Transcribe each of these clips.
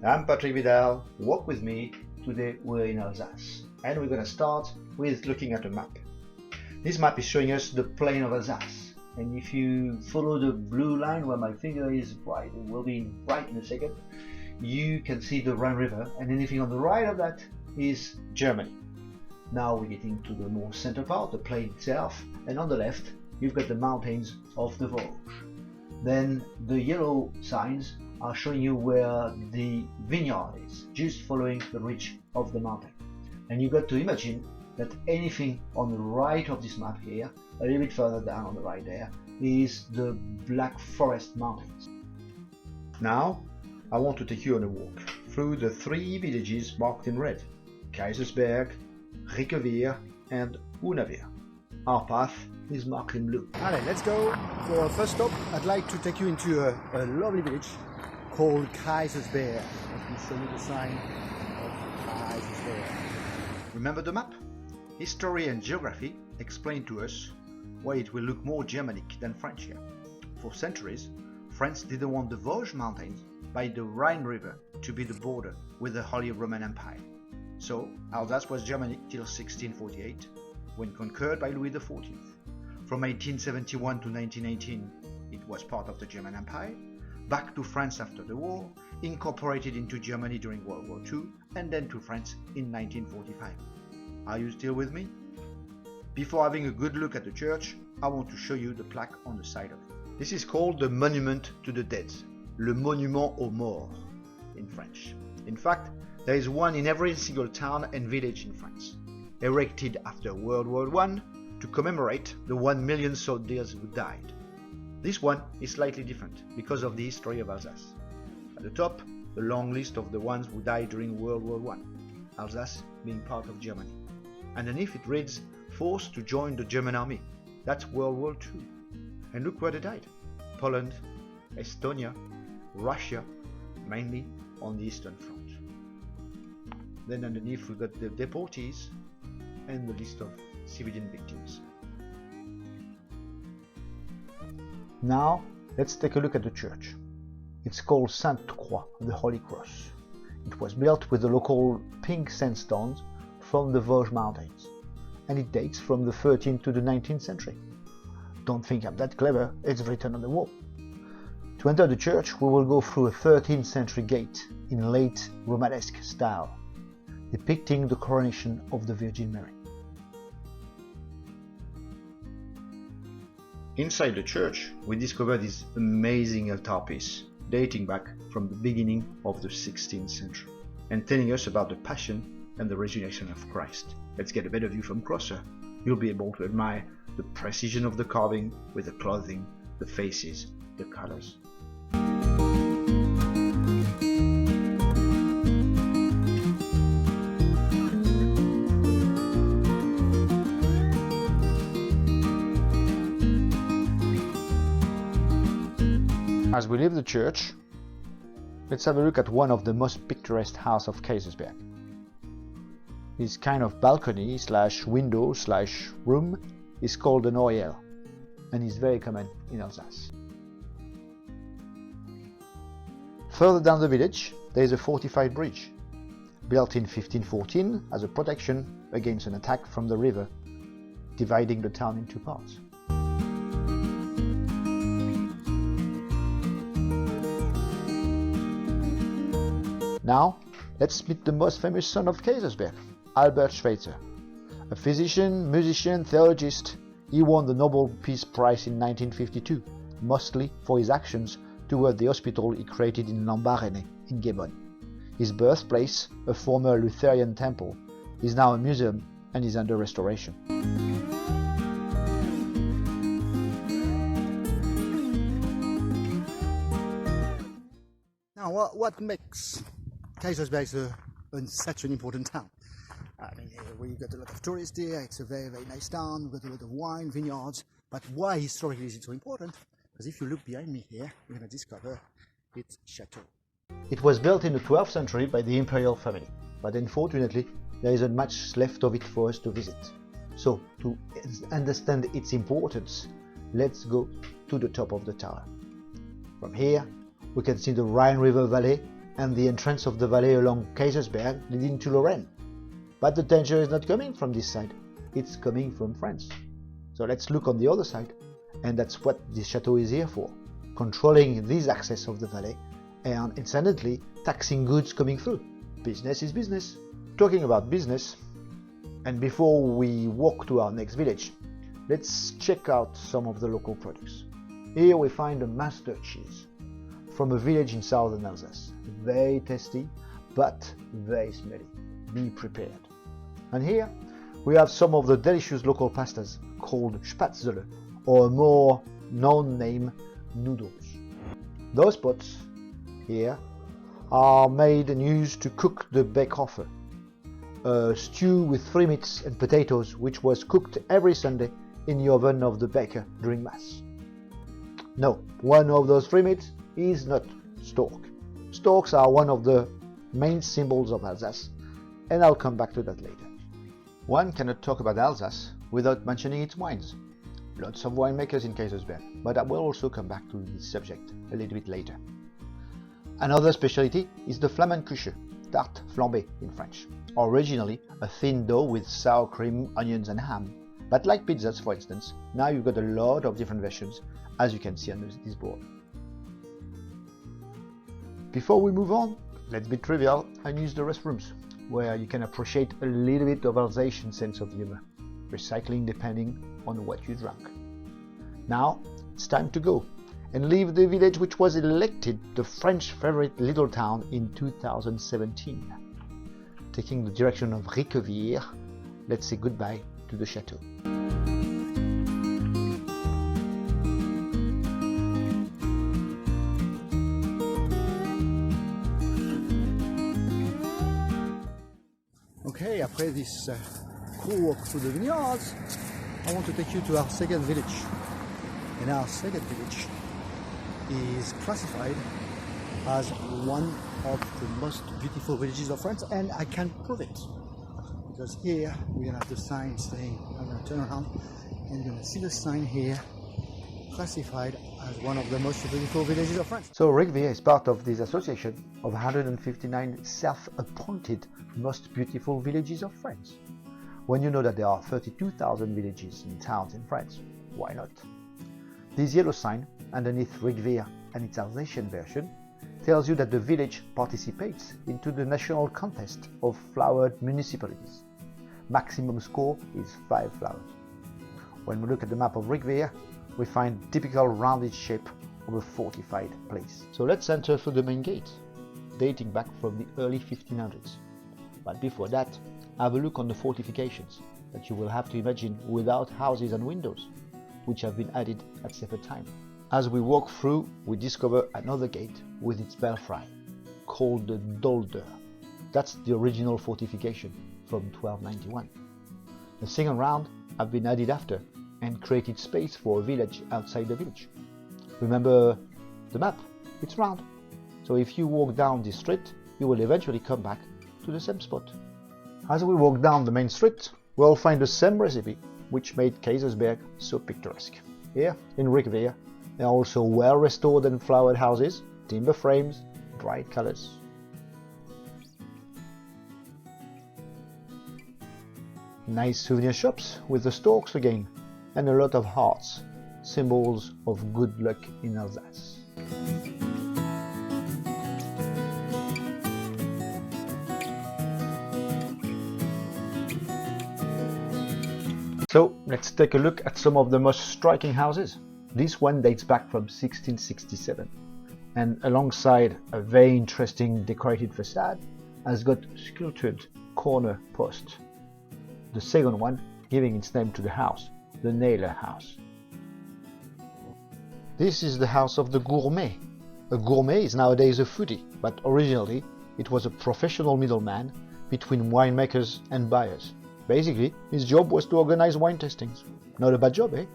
I'm Patrick Vidal. Walk with me. Today we're in Alsace and we're going to start with looking at a map. This map is showing us the plain of Alsace, and if you follow the blue line where my finger is right, it will be right in a second, you can see the Rhine River, and anything on the right of that is Germany. Now we're getting to the more center part, the plain itself, and on the left you've got the mountains of the Vosges. Then the yellow signs are showing you where the vineyard is, just following the ridge of the mountain. And you've got to imagine that anything on the right of this map here, a little bit further down on the right there, is the Black Forest Mountains. Now, I want to take you on a walk through the three villages marked in red: Kaysersberg, Riquewhir and Hunawhir. Our path is marked in blue. Allez, let's go. For our first stop, I'd like to take you into a lovely village called Kaysersberg. Let me show you the sign of Kaysersberg. Remember the map? History and geography explain to us why it will look more Germanic than French here. For centuries, France didn't want the Vosges Mountains by the Rhine River to be the border with the Holy Roman Empire. So Alsace was Germanic till 1648, when conquered by Louis XIV. From 1871 to 1918, it was part of the German Empire, back to France after the war, incorporated into Germany during World War II, and then to France in 1945. Are you still with me? Before having a good look at the church, I want to show you the plaque on the side of it. This is called the Monument to the Dead, le Monument aux Morts in French. In fact, there is one in every single town and village in France, erected after World War I to commemorate the 1 million soldiers who died. This one is slightly different because of the history of Alsace. At the top, the long list of the ones who died during World War I, Alsace being part of Germany. Underneath it reads, forced to join the German army. That's World War II. And look where they died. Poland, Estonia, Russia, mainly on the Eastern Front. Then underneath we've got the deportees and the list of civilian victims. Now let's take a look at the church. It's called Sainte Croix, the Holy Cross. It was built with the local pink sandstones from the Vosges Mountains, and it dates from the 13th to the 19th century. Don't think I'm that clever, it's written on the wall. To enter the church, we will go through a 13th century gate in late Romanesque style, depicting the coronation of the Virgin Mary. Inside the church, we discover this amazing altarpiece dating back from the beginning of the 16th century and telling us about the Passion and the resurrection of Christ. Let's get a better view from closer. You'll be able to admire the precision of the carving with the clothing, the faces, the colors. As we leave the church, let's have a look at one of the most picturesque houses of Kaysersberg. This kind of balcony slash window slash room is called an oriel and is very common in Alsace. Further down the village, there is a fortified bridge, built in 1514 as a protection against an attack from the river, dividing the town in two parts. Now, let's meet the most famous son of Kaysersberg, Albert Schweitzer. A physician, musician, theologist, he won the Nobel Peace Prize in 1952, mostly for his actions toward the hospital he created in Lambaréné in Gabon. His birthplace, a former Lutheran temple, is now a museum and is under restoration. Now, what makes Kaysersberg such an important town? I mean, we've got a lot of tourists here, it's a very, very nice town, we've got a lot of wine, vineyards, but why historically is it so important? Because if you look behind me here, you're going to discover its chateau. It was built in the 12th century by the imperial family, but unfortunately there isn't much left of it for us to visit. So, to understand its importance, let's go to the top of the tower. From here, we can see the Rhine River valley and the entrance of the valley along Kaysersberg leading to Lorraine. But the danger is not coming from this side, it's coming from France. So let's look on the other side, and that's what this chateau is here for, controlling this access of the valley and incidentally taxing goods coming through. Business is business. Talking about business, and before we walk to our next village, let's check out some of the local products. Here we find a master cheese from a village in southern Alsace. Very tasty, but very smelly. Be prepared. And here we have some of the delicious local pastas called Spätzle, or a more known name, noodles. Those pots here are made and used to cook the Backhofer, a stew with 3 meats and potatoes which was cooked every Sunday in the oven of the baker during Mass. No, one of those 3 meats is not stork. Storks are one of the main symbols of Alsace, and I'll come back to that later. One cannot talk about Alsace without mentioning its wines. Lots of winemakers in Kaysersberg, but I will also come back to this subject a little bit later. Another specialty is the Flammkuchen, tarte flambée in French. Originally a thin dough with sour cream, onions and ham, but like pizzas for instance, now you've got a lot of different versions, as you can see on this board. Before we move on, let's be trivial and use the restrooms, where you can appreciate a little bit of Alsatian sense of humor, recycling depending on what you drank. Now it's time to go and leave the village which was elected the French favorite little town in 2017. Taking the direction of Riquewhir, let's say goodbye to the chateau. Okay, après this cool walk through the vineyards, I want to take you to our second village. And our second village is classified as one of the most beautiful villages of France, and I can prove it. Because here we're going to have the sign saying, I'm going to turn around and you're going to see the sign here, classified as one of the most beautiful villages of France. So Riquewhir is part of this association of 159 self-appointed most beautiful villages of France. When you know that there are 32,000 villages and towns in France, why not? This yellow sign underneath Riquewhir and its Alsatian version tells you that the village participates into the national contest of flowered municipalities. Maximum score is 5 flowers. When we look at the map of Riquewhir, we find typical rounded shape of a fortified place. So let's enter through the main gate, dating back from the early 1500s. But before that, have a look on the fortifications that you will have to imagine without houses and windows, which have been added at separate time. As we walk through, we discover another gate with its belfry, called the Dolder. That's the original fortification from 1291. The second round have been added after and created space for a village outside the village. Remember the map? It's round. So if you walk down this street, you will eventually come back to the same spot. As we walk down the main street, we'll find the same recipe which made Kaysersberg so picturesque. Here in Riquewhir, there are also well restored and flowered houses, timber frames, bright colors. Nice souvenir shops with the storks again, and a lot of hearts, symbols of good luck in Alsace. So let's take a look at some of the most striking houses. This one dates back from 1667, and alongside a very interesting decorated facade has got sculptured corner posts. The second one giving its name to the house, the Naylor House. This is the house of the gourmet. A gourmet is nowadays a foodie, but originally it was a professional middleman between winemakers and buyers. Basically, his job was to organize wine tastings. Not a bad job, eh?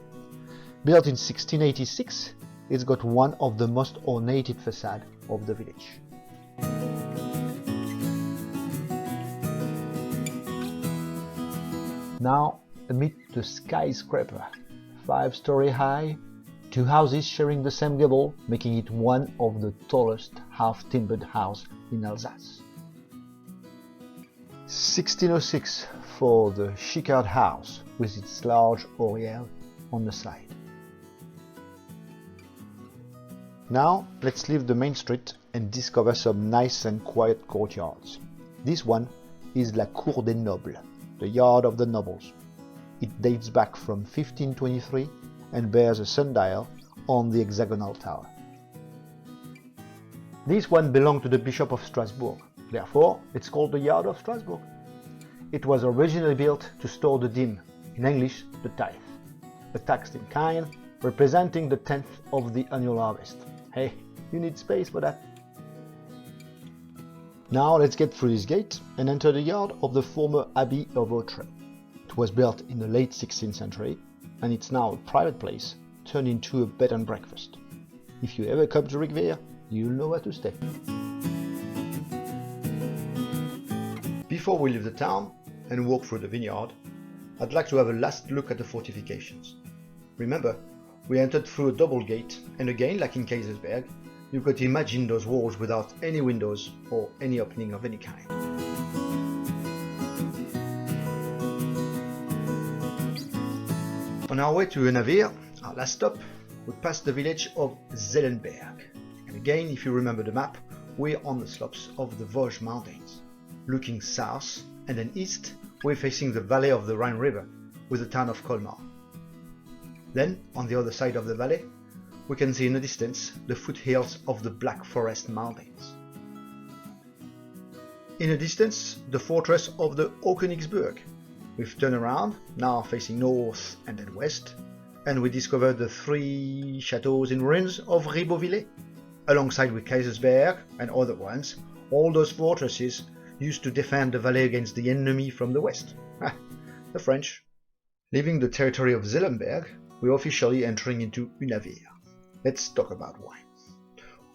Built in 1686, it's got one of the most ornated facades of the village. Now, amid the skyscraper, 5-story high, two houses sharing the same gable, making it one of the tallest half-timbered houses in Alsace. 1606 for the Chichard house with its large oriel on the side. Now let's leave the main street and discover some nice and quiet courtyards. This one is La Cour des Nobles, the yard of the nobles. It dates back from 1523 and bears a sundial on the hexagonal tower. This one belonged to the Bishop of Strasbourg, therefore it's called the Yard of Strasbourg. It was originally built to store the dîme, in English the tithe, a tax in kind representing the 10th of the annual harvest. Hey, you need space for that. Now let's get through this gate and enter the yard of the former Abbey of Autrey. It was built in the late 16th century and it's now a private place turned into a bed and breakfast. If you ever come to Riquewhir, you'll know where to stay. Before we leave the town and walk through the vineyard, I'd like to have a last look at the fortifications. Remember, we entered through a double gate, and again, like in Kaysersberg, you could imagine those walls without any windows or any opening of any kind. On our way to Hunawhir, our last stop, we passed the village of Zellenberg. And again, if you remember the map, we're on the slopes of the Vosges mountains. Looking south and then east, we're facing the valley of the Rhine River with the town of Colmar. Then, on the other side of the valley, we can see in the distance the foothills of the Black Forest Mountains. In the distance, the fortress of the Kaysersberg. We've turned around, now facing north and then west, and we discovered the 3 chateaux in ruins of Riquewhir. Alongside with Kaysersberg and other ones, all those fortresses used to defend the valley against the enemy from the west. The French. Leaving the territory of Zellenberg, we're officially entering into Hunawhir. Let's talk about wine.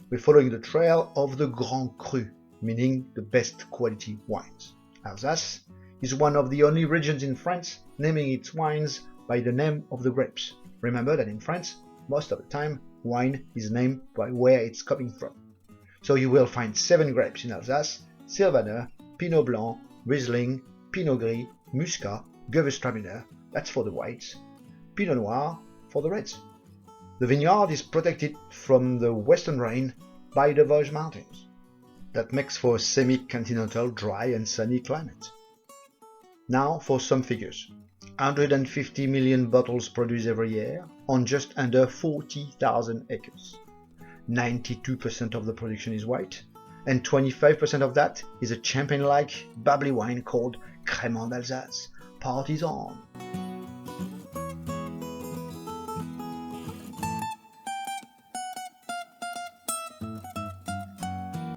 We're following the trail of the Grand Cru, meaning the best quality wines. Alsace is one of the only regions in France naming its wines by the name of the grapes. Remember that in France, most of the time, wine is named by where it's coming from. So you will find 7 grapes in Alsace: Sylvaner, Pinot Blanc, Riesling, Pinot Gris, Muscat, Gewürztraminer, that's for the whites, Pinot Noir for the reds. The vineyard is protected from the western rain by the Vosges mountains. That makes for a semi-continental, dry and sunny climate. Now for some figures. 150 million bottles produced every year on just under 40,000 acres. 92% of the production is white, and 25% of that is a champagne-like bubbly wine called Crémant d'Alsace. Parties on!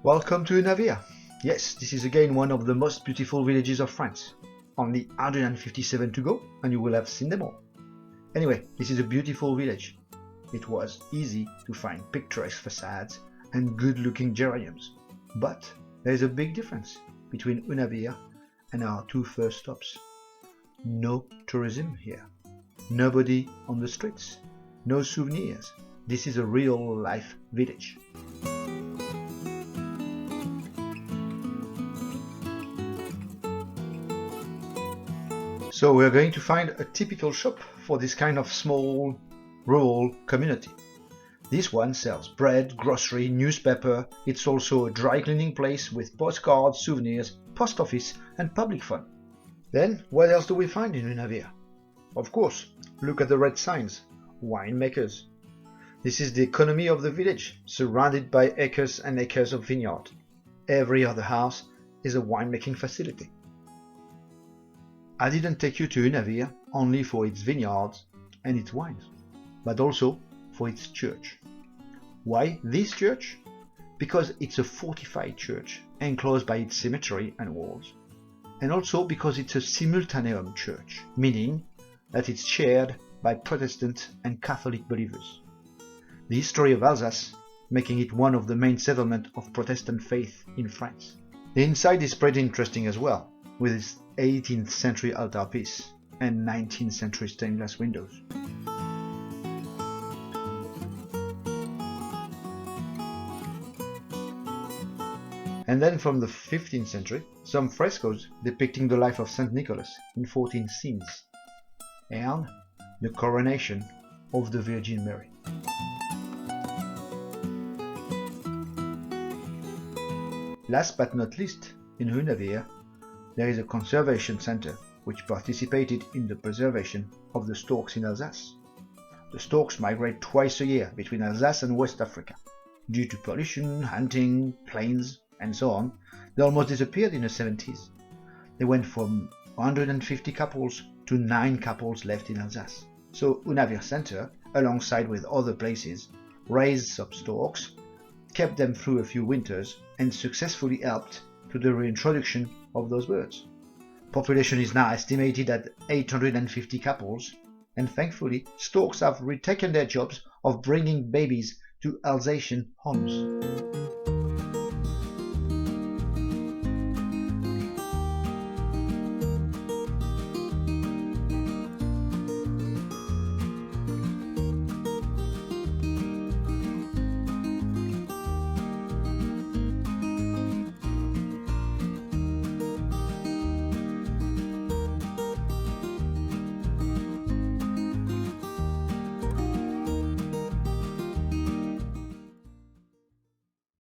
Welcome to Hunawhir. Yes, this is again one of the most beautiful villages of France. Only 157 to go, and you will have seen them all. Anyway, this is a beautiful village. It was easy to find picturesque facades and good-looking geraniums. But there is a big difference between Hunawhir and our 2 first stops. No tourism here. Nobody on the streets. No souvenirs. This is a real-life village. So we're going to find a typical shop for this kind of small, rural community. This one sells bread, grocery, newspaper. It's also a dry cleaning place with postcards, souvenirs, post office and public fund. Then, what else do we find in Hunawhir? Of course, look at the red signs. Winemakers. This is the economy of the village, surrounded by acres and acres of vineyard. Every other house is a winemaking facility. I didn't take you to Hunawhir only for its vineyards and its wines, but also for its church. Why this church? Because it's a fortified church enclosed by its cemetery and walls, and also because it's a simultaneum church, meaning that it's shared by Protestant and Catholic believers. The history of Alsace making it one of the main settlements of Protestant faith in France. The inside is pretty interesting as well, with its 18th century altarpiece and 19th century stained glass windows. And then from the 15th century, some frescoes depicting the life of St. Nicholas in 14 scenes, and the coronation of the Virgin Mary. Last but not least, in Hunawhir, there is a conservation center which participated in the preservation of the storks in Alsace. The storks migrate twice a year between Alsace and West Africa. Due to pollution, hunting, planes, and so on, they almost disappeared in the 70s. They went from 150 couples to 9 couples left in Alsace. So Hunawhir Center, alongside with other places, raised some storks, kept them through a few winters, and successfully helped to the reintroduction of those birds. Population is now estimated at 850 couples, and thankfully storks have retaken their jobs of bringing babies to Alsatian homes.